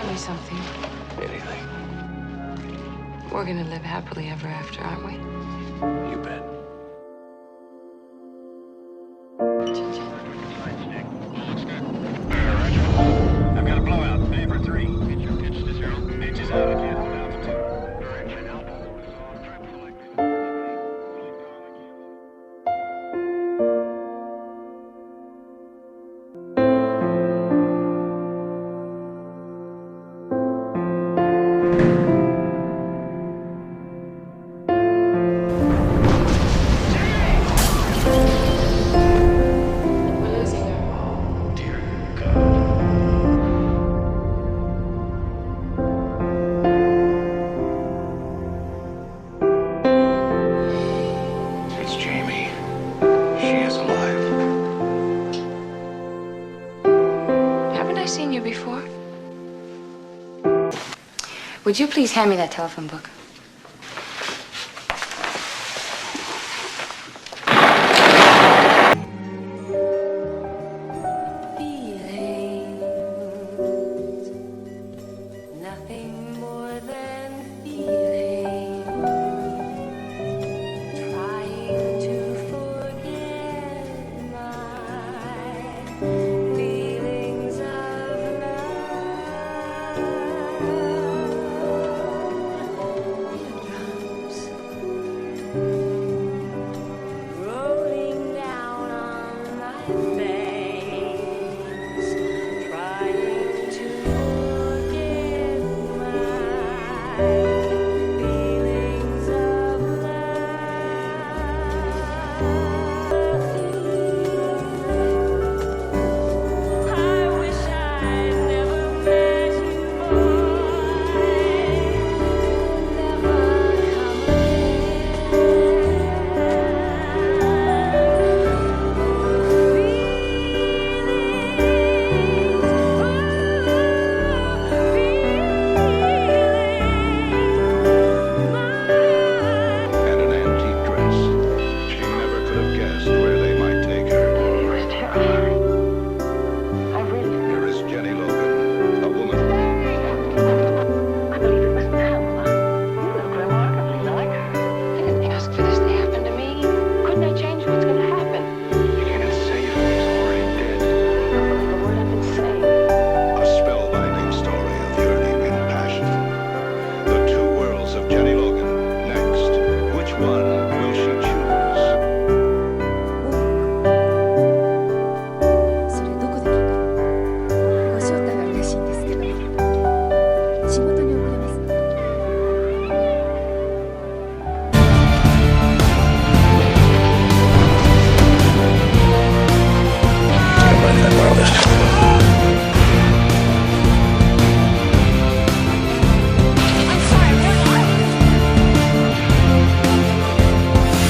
Tell me something. Anything. We're gonna live happily ever after, aren't we? You bet. I've got a blowout. Vapor 3. Pitch your pitch to 0. Pitch is out again. Altitude. Correction. Alpha. Trap selected. We're losing her. Dear God. It's Jamie. She is alive. Haven't I seen you before? Would you please hand me that telephone book? Nothing more than feeling. Trying to forget my feelings of love. Teardrops rolling down on my face. Trying to forget my feelings of love. I wish I'd never met you, boy. Never come And an antique dress. She never could have guessed where they might take her. It was terrifying. I really... Here is Jenny Logan, a woman. I believe it was Pamela. You look remarkably like her. I didn't ask for this to happen to me. Couldn't I change what's going to happen? You can't say it. He's already dead. The word I've been saying. A spellbinding story of yearning and passion. The two worlds of Jenny Logan. Next, which one will she choose? それどこで聞くの？ご招待は嬉しいんですけど、仕事に遅れます。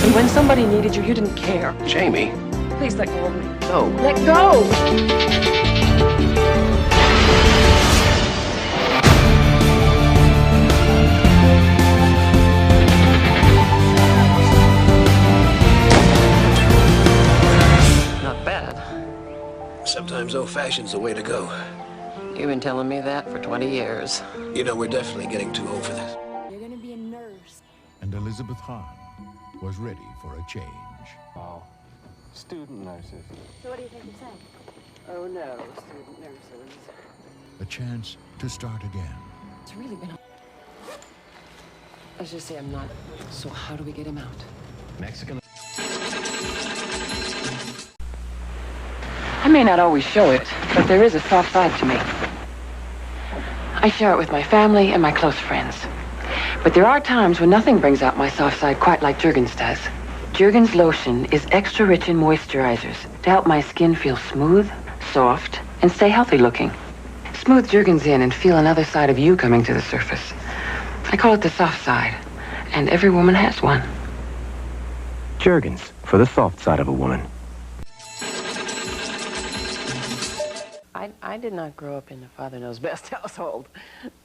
And when somebody needed you, you didn't care. Jamie? Please let go of me. No. Let go! Not bad. Sometimes old-fashioned's the way to go. You've been telling me that for 20 years. You know, we're definitely getting too old for this. You're gonna be a nurse. And Elizabeth Hahn was ready for a change. Wow. Student nurses. So what do you think you're saying? Oh no, student nurses. A chance to start again. It's really been... Let's just say I'm not. So how do we get him out? Mexican. I may not always show it, but there is a soft side to me. I share it with my family and my close friends. But there are times when nothing brings out my soft side quite like Jergens does. Jergens lotion is extra rich in moisturizers to help my skin feel smooth, soft, and stay healthy looking. Smooth Jergens in and feel another side of you coming to the surface. I call it the soft side, and every woman has one. Jergens, for the soft side of a woman. I did not grow up in the Father Knows Best household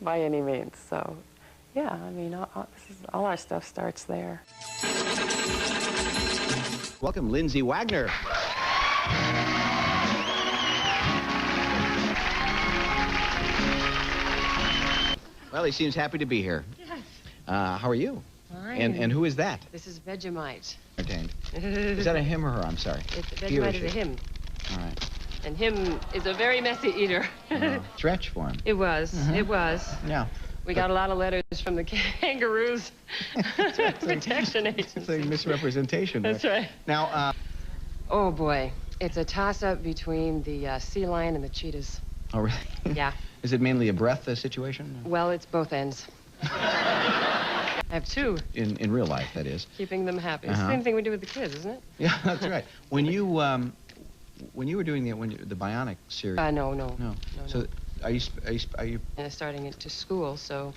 by any means. So, yeah, I mean, all our stuff starts there. Welcome, Llindsay Wagner. Well, he seems happy to be here. Yes. How are you? Fine. And who is that? This is Vegemite. Entertained. Is that a him or her? I'm sorry. He or Vegemite she? is a him. All right. And him is a very messy eater. Stretch for him. It was. It was. Yeah. We got a lot of letters from the kangaroos. Protection It's a agency. misrepresentation. That's right. Now, Oh, boy. It's a toss-up between the sea lion and the cheetahs. oh, really? Yeah. Is it mainly a breath situation? Well, it's both ends. I have two, In real life, that is. keeping them happy. It's the same thing we do with the kids, isn't it? Yeah, that's right. When you were doing the Bionic series. No. No. So are you Starting it to school, so...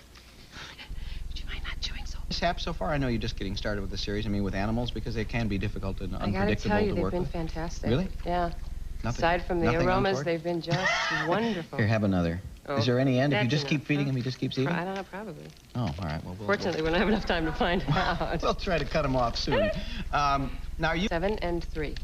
Would you mind not chewing so mishaps so far? I know you're just getting started with the series. I mean, with animals, because they can be difficult and I gotta unpredictable tell you, to they've work been with. fantastic. Really? Yeah. Nothing- Aside from the nothing aromas, untoward? they've been just wonderful. Here, have another. Oh, Is there any end? If you that's just keep enough, feeding huh? him, he just keeps eating? I don't know, probably. Oh, all right. Well, Fortunately, we don't have enough time to find out. we'll try to cut him off soon. Now, are you? 7 and 3.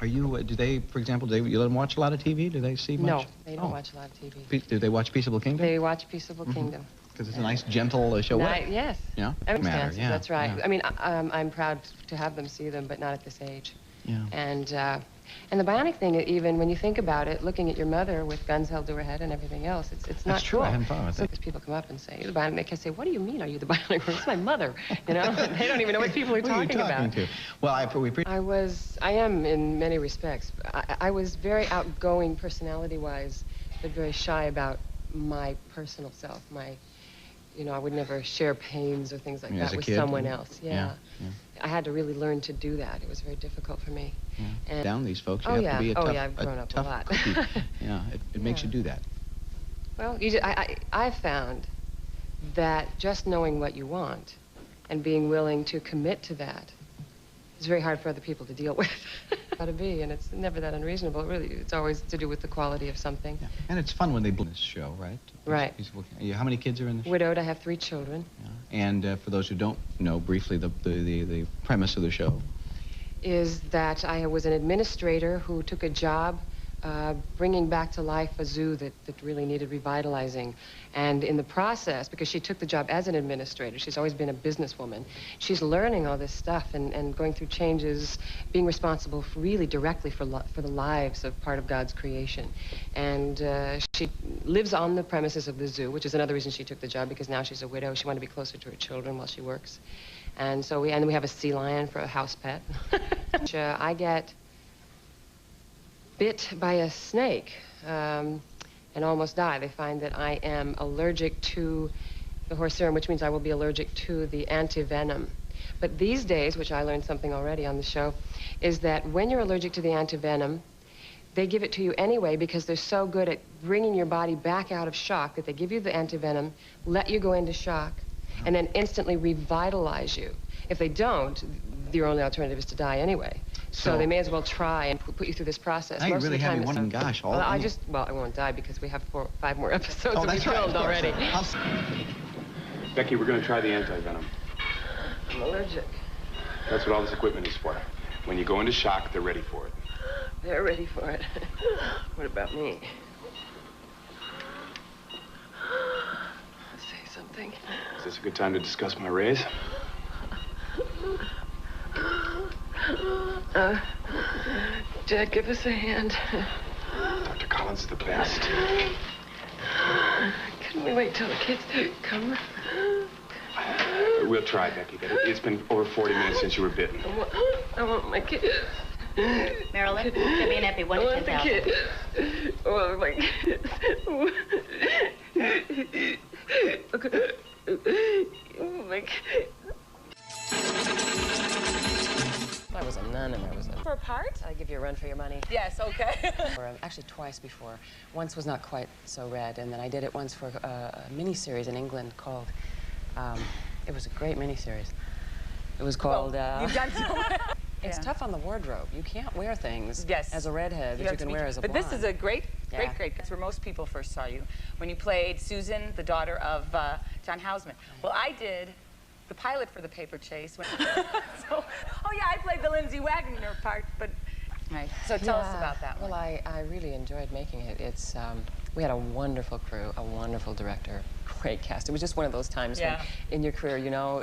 Are you? Do they, for example, do they, you let them watch a lot of TV? Do they see much? No, they don't Oh. watch a lot of TV. Do they watch Peaceable Kingdom? They watch Peaceable Kingdom. Because it's a nice, gentle show. Yes. Yeah. Circumstances, Yeah, that's right. yeah. I mean, I'm proud to have them see them, but not at this age. Yeah. And the bionic thing, even when you think about it, looking at your mother with guns held to her head and everything else, it's not That's true. cool. I hadn't thought about So that. because people come up and say, "You're the bionic," they can say, "What do you mean? Are you the bionic?" It's my mother. You know, they don't even know what people are Who are you talking talking about. to? Well, I am in many respects. I was very outgoing personality-wise, but very shy about my personal self. I would never share pains or things like Yeah, as that a with kid, someone yeah. else. Yeah. I had to really learn to do that. It was very difficult for me. And down these folks, you Oh, have yeah. to be a Oh, tough, yeah, I've grown up a tough lot. cookie. Yeah, it makes you do that. Well, I found that just knowing what you want and being willing to commit to that is very hard for other people to deal with. How to be, and it's never that unreasonable. Really, it's always to do with the quality of something. Yeah. And it's fun when they do this show, right? Right. How many kids are in the show? Widowed, I have 3 children. Yeah. And for those who don't know, briefly, the premise of the show. Is that I was an administrator who took a job bringing back to life a zoo that really needed revitalizing. And in the process, because she took the job as an administrator, she's always been a businesswoman, she's learning all this stuff and going through changes, being responsible really directly for the lives of part of God's creation. And she lives on the premises of the zoo, which is another reason she took the job, because now she's a widow. She wanted to be closer to her children while she works. And so we have a sea lion for a house pet. I get bit by a snake and almost die. They find that I am allergic to the horse serum, which means I will be allergic to the antivenom. But these days, which I learned something already on the show, is that when you're allergic to the antivenom, they give it to you anyway because they're so good at bringing your body back out of shock that they give you the antivenom, let you go into shock, and then instantly revitalize you. If they don't, your only alternative is to die anyway. So they may as well try and put you through this process. Now you Most of really the have time me wondering, gosh, all I won't die because we have 5 more episodes Oh, to be that's right, filmed of course. already. Becky, we're going to try the anti-venom. I'm allergic. That's what all this equipment is for. When you go into shock, they're ready for it. They're ready for it. What about me? Say something. Is this a good time to discuss my raise? Dad, give us a hand. Dr. Collins is the best. Couldn't we wait till the kids come? We'll try, Becky, but it's been over 40 minutes since you were bitten. I want my kids. Marilyn, give me an epi, 1 to 10,000. I want my kids. Oh, my kids. I was a nun and I was For a part? I give you a run for your money. Yes, okay. Actually, twice before. Once was not quite so red, and then I did it once for a miniseries in England called, it was a great miniseries. It was called, You've done so much. It's tough on the wardrobe. You can't wear things as a redhead that you can wear as a blonde. But this is a great. It's where most people first saw you, when you played Susan, the daughter of John Houseman. Well, I did the pilot for The Paper Chase. Oh yeah, I played the Llindsay Wagner part, but... Right, so tell us about that one. Well, I really enjoyed making it. It's We had a wonderful crew, a wonderful director, great cast. It was just one of those times when in your career, you know,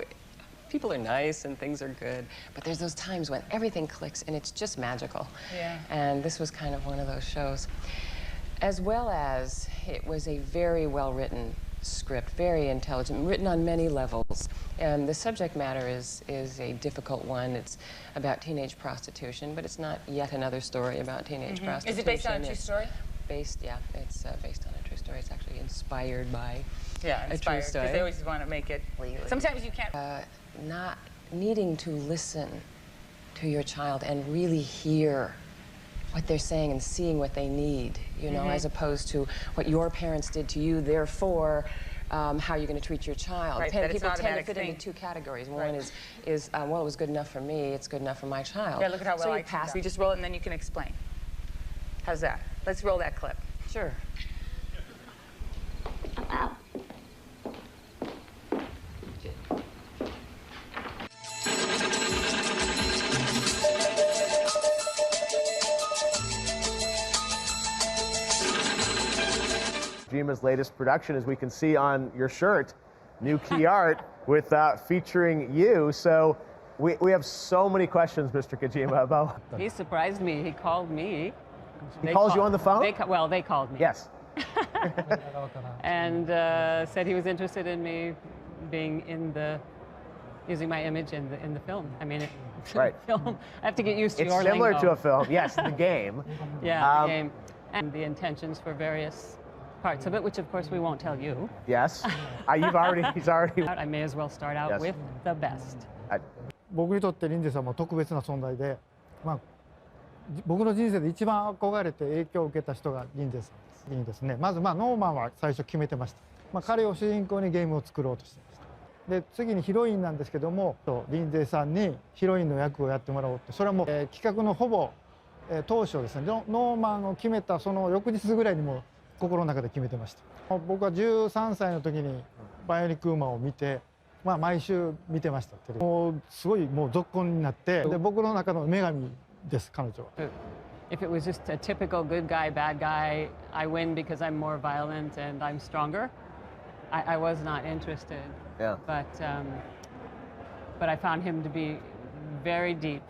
people are nice and things are good, but there's those times when everything clicks and it's just magical. Yeah. And this was kind of one of those shows. As well as it was a very well-written script, very intelligent, written on many levels. And the subject matter is a difficult one. It's about teenage prostitution, but it's not yet another story about teenage prostitution. Is it based on a true It's story? Based, yeah, it's based on a true story. It's actually inspired by Yeah, a true inspired, story. because they always want to make it. Sometimes you can't. Not needing to listen to your child and really hear what they're saying and seeing what they need, you know, as opposed to what your parents did to you, therefore, how you're going to treat your child. Right, that it's People an tend to automatic fit thing. into two categories. One is well, it was good enough for me, it's good enough for my child. Yeah, look at how well so I you pass. We just roll it and then you can explain. How's that? Let's roll that clip. Sure. Jima's latest production, as we can see on your shirt, new key art with featuring you. So we have so many questions, Mr. Kojima, about. He surprised me. He called me. He calls you on the phone? They called me. Yes. And said he was interested in me being using my image in the film. I mean, Right. film. I have to get used to It's your similar lingo. to a film. Yes, the game. Yeah, the game. And the intentions for various parts of it, which of course we won't tell you. Yes. He's already. I may as well start out Yes. with the best. 僕にとってリンゼさんも特別な存在で、僕の人生で一番憧れて影響を受けた人がリンゼさんですね。まずノーマンは最初決めてました。彼を主人公にゲームを作ろうとしてました。で次にヒロインなんですけども、リンゼさんにヒロインの役をやってもらおうって、それはもう、企画のほぼ、当初ですね、ノーマンを決めたその翌日ぐらいにも心の中で決めてました。僕は13歳の時にバイオニックウーマンを見て、毎週見てました。もうすごいもう続婚になって、で僕の中の女神です彼女は。If it was just a typical good guy, bad guy, I win because I'm more violent and I'm stronger, I was not interested. Yeah. But I found him to be very deep,